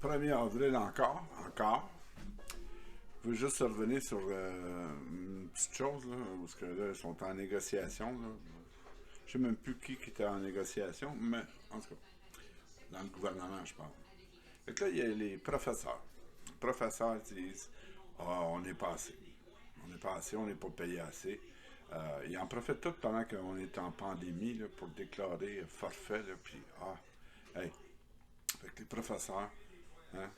1er avril encore. Je veux juste revenir sur une petite chose, là, parce que là, ils sont en négociation. Là. Je sais même plus qui était en négociation, mais en tout cas, dans le gouvernement, je parle. Fait que là, il y a les professeurs. Les professeurs disent ah, on n'est pas assez. On n'est pas assez, on n'est pas payé assez. Ils en profitent tout pendant qu'on est en pandémie là, pour déclarer forfait. Là, puis, hey. Fait que les professeurs, hein,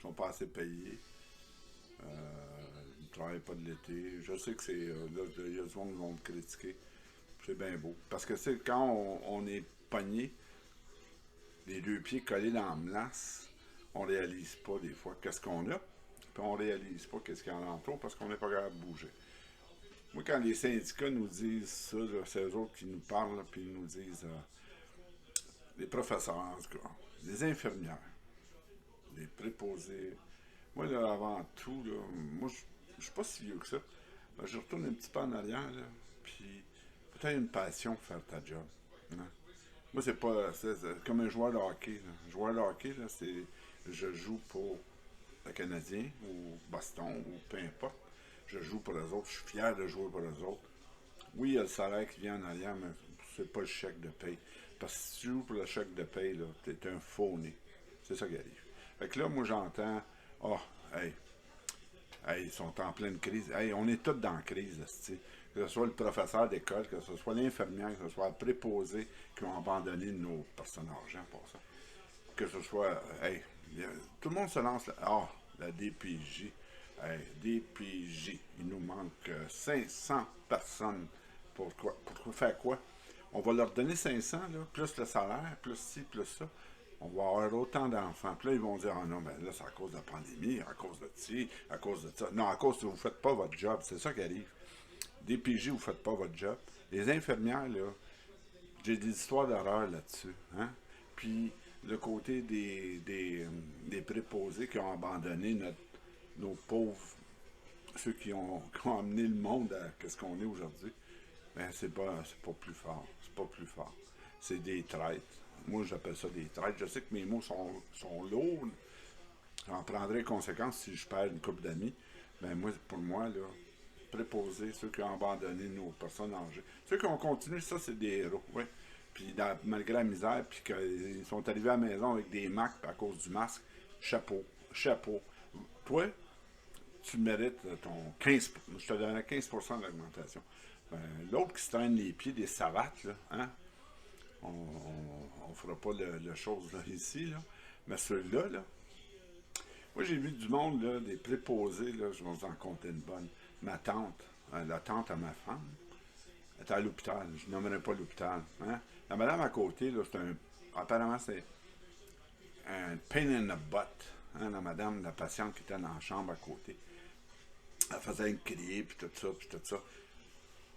sont pas assez payés. Ils ne travaillent pas de l'été. Je sais que c'est. Là, il y a du monde qui vont me critiquer. C'est bien beau. Parce que c'est quand on est pogné, les deux pieds collés dans la menace, on réalise pas des fois qu'est-ce qu'on a. Puis on réalise pas qu'est-ce qu'il y en a autour parce qu'on n'est pas capable de bouger. Moi, quand les syndicats nous disent ça, là, c'est eux autres qui nous parlent, puis ils nous disent les professeurs, en tout cas, les infirmières, les préposés. Moi, là, avant tout, là, moi, je suis pas si vieux que ça. Ben, je retourne un petit peu en arrière, là, puis peut-être une passion pour faire ta job. Hein. Moi, c'est pas. C'est comme un joueur de hockey. Là. Un joueur de hockey, là, c'est. Je joue pour le Canadien, ou Boston, ou peu importe. Je joue pour les autres. Je suis fier de jouer pour les autres. Oui, il y a le salaire qui vient en arrière, mais c'est pas le chèque de paye. Parce que si tu joues pour le chèque de paye, là, t'es un faux né. C'est ça qui arrive. Fait que là, moi, j'entends. Oh, hey, hey, ils sont en pleine crise. Hey, on est tous dans la crise, c'ti. Que ce soit le professeur d'école, que ce soit l'infirmière, que ce soit le préposé qui ont abandonné nos personnes âgées pour ça. Que ce soit, hey, tout le monde se lance là. Ah, la DPJ. Hey, DPJ. Il nous manque 500 personnes. Pour faire quoi? On va leur donner 500, là, plus le salaire, plus ci, plus ça. On va avoir autant d'enfants. Puis là, ils vont dire, ah non, mais là, c'est à cause de la pandémie, à cause de ci, à cause de ça. Non, à cause que vous ne faites pas votre job. C'est ça qui arrive. DPJ, vous ne faites pas votre job. Les infirmières, là, j'ai des histoires d'horreur là-dessus. Hein? Puis, le côté des préposés qui ont abandonné nos pauvres, ceux qui ont amené le monde à ce qu'on est aujourd'hui, ben, c'est pas plus fort. C'est pas plus fort. C'est des traites. Moi, j'appelle ça des traites. Je sais que mes mots sont lourds. J'en prendrai conséquence si je perds une couple d'amis. Ben, moi, pour moi, là, préposés, ceux qui ont abandonné nos personnes âgées. Ceux qui ont continué, ça, c'est des héros, oui. Puis malgré la misère, puis qu'ils sont arrivés à la maison avec des marques à cause du masque, chapeau, chapeau. Toi, tu mérites ton 15, je te donnerais 15% d'augmentation. Ben, l'autre qui se traîne les pieds des savates, là, hein? On fera pas le chose là, ici, là. Mais celui-là, là, moi j'ai vu du monde, là, des préposés, là, je vais vous en compter une bonne. Ma tante, la tante à ma femme, elle était à l'hôpital, je nommerai pas l'hôpital. Hein? La madame à côté, là, apparemment c'est un pain in the butt. Hein, la madame, la patiente qui était dans la chambre à côté. Elle faisait une crier, puis tout ça, puis tout ça.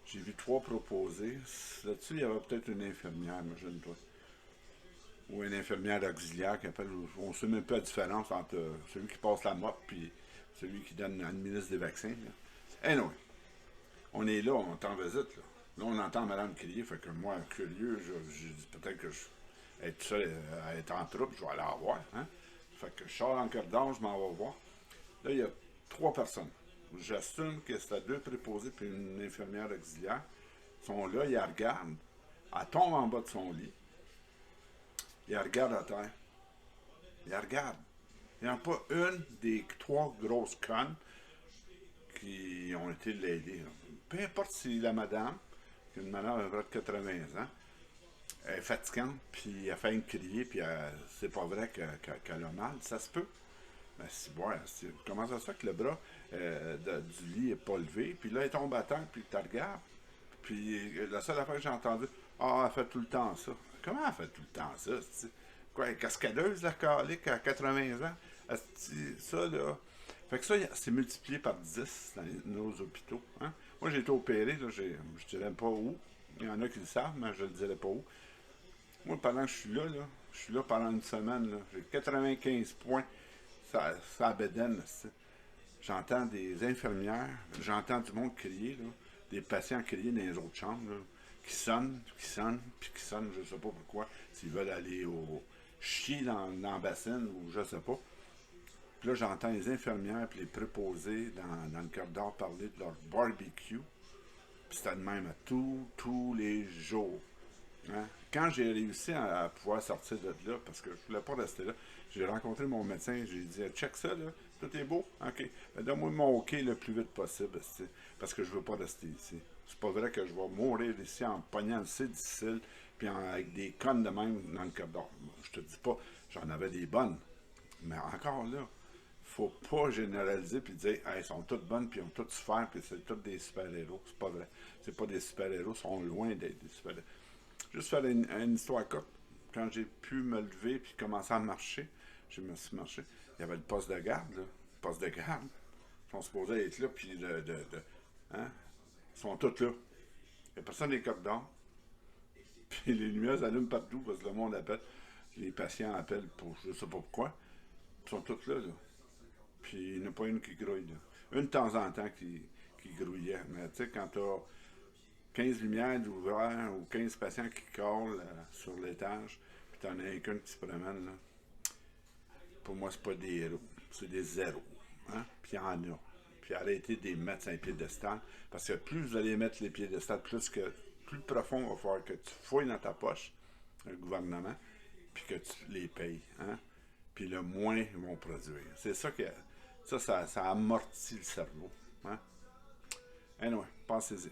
J'ai vu 3 proposés. Là-dessus, il y avait peut-être une infirmière, imagine-toi. Ou une infirmière auxiliaire qui appelle. On ne sait même pas la différence entre celui qui passe la mop et celui qui administre des vaccins. Là. Anyway, on est là, on t'en visite. Là. Là, on entend madame crier, fait que moi, curieux, j'ai dit peut-être que être seul à être en troupe, je vais aller la voir. Hein? Fait que je sors en corridor, je m'en vais voir. Là, il y a 3 personnes. J'assume que c'était 2 préposés puis une infirmière auxiliaire. Ils sont là, ils la regardent. Elle tombe en bas de son lit. Ils la regardent à terre. Ils la regardent. Il n'y en a pas une des 3 grosses connes qui ont été l'aider. Peu importe si la madame, une madame à peu près de 80 ans, elle est fatigante, puis elle fait une crier, puis c'est pas vrai qu'elle a mal, ça se peut. Mais comment ça se fait que le bras du lit n'est pas levé, puis là, elle tombe à terre, puis tu regardes. Puis la seule affaire que j'ai entendue, ah, elle fait tout le temps ça. Comment elle fait tout le temps ça? C'ti? Quoi, elle est cascadeuse, la calique, à 80 ans? Ça, là. Fait que ça, c'est multiplié par 10 dans nos hôpitaux. Hein? Moi, j'ai été opéré, là, je dirais pas où. Il y en a qui le savent, mais je ne dirais pas où. Moi, pendant que je suis là pendant une semaine, là, j'ai 95 points. Ça bédaine, j'entends des infirmières, j'entends du monde crier, là, des patients crier dans les autres chambres, là, qui sonnent, puis qui sonnent, je sais pas pourquoi, s'ils veulent aller chier dans la bassine ou je sais pas. Puis là, j'entends les infirmières et les préposés dans le corridor parler de leur barbecue. Puis c'était de même à tous les jours. Hein? Quand j'ai réussi à pouvoir sortir de là, parce que je voulais pas rester là, j'ai rencontré mon médecin, j'ai dit check ça, là, tout est beau, ok. Ben, donne-moi mon OK le plus vite possible, parce que je veux pas rester ici. C'est pas vrai que je vais mourir ici en pognant le C difficile, puis avec des connes de même dans le corridor. Je te dis pas, j'en avais des bonnes, mais encore là, faut pas généraliser puis dire hey, elles sont toutes bonnes puis ils ont toutes souffert puis c'est toutes des super-héros. C'est pas vrai. C'est pas des super-héros, ils sont loin d'être des super-héros. Juste faire une histoire courte. Quand j'ai pu me lever puis commencer à marcher, je me suis marché. Il y avait le poste de garde, là. Le poste de garde. Ils sont supposés être là puis hein? Ils sont tous là. Il n'y a personne des codes d'or. Puis les lumières s'allument partout parce que le monde appelle. Les patients appellent pour je sais pas pourquoi. Ils sont tous là, là. Puis il n'y en a pas une qui grouille. Là. Une de temps en temps qui grouillait. Mais tu sais, quand tu as 15 lumières d'ouvert ou 15 patients qui collent sur l'étage, puis tu en as qu'une qui se promène, là, pour moi, c'est pas des héros. C'est des zéros. Hein? Puis il y en a. Puis arrêtez de les mettre sur un piédestal. Parce que plus vous allez mettre les piédestals, plus profond va falloir que tu fouilles dans ta poche, le gouvernement, puis que tu les payes. Hein? Puis le moins ils vont produire. C'est ça que ça amortit le cerveau. Hein? Anyway, pensez-y.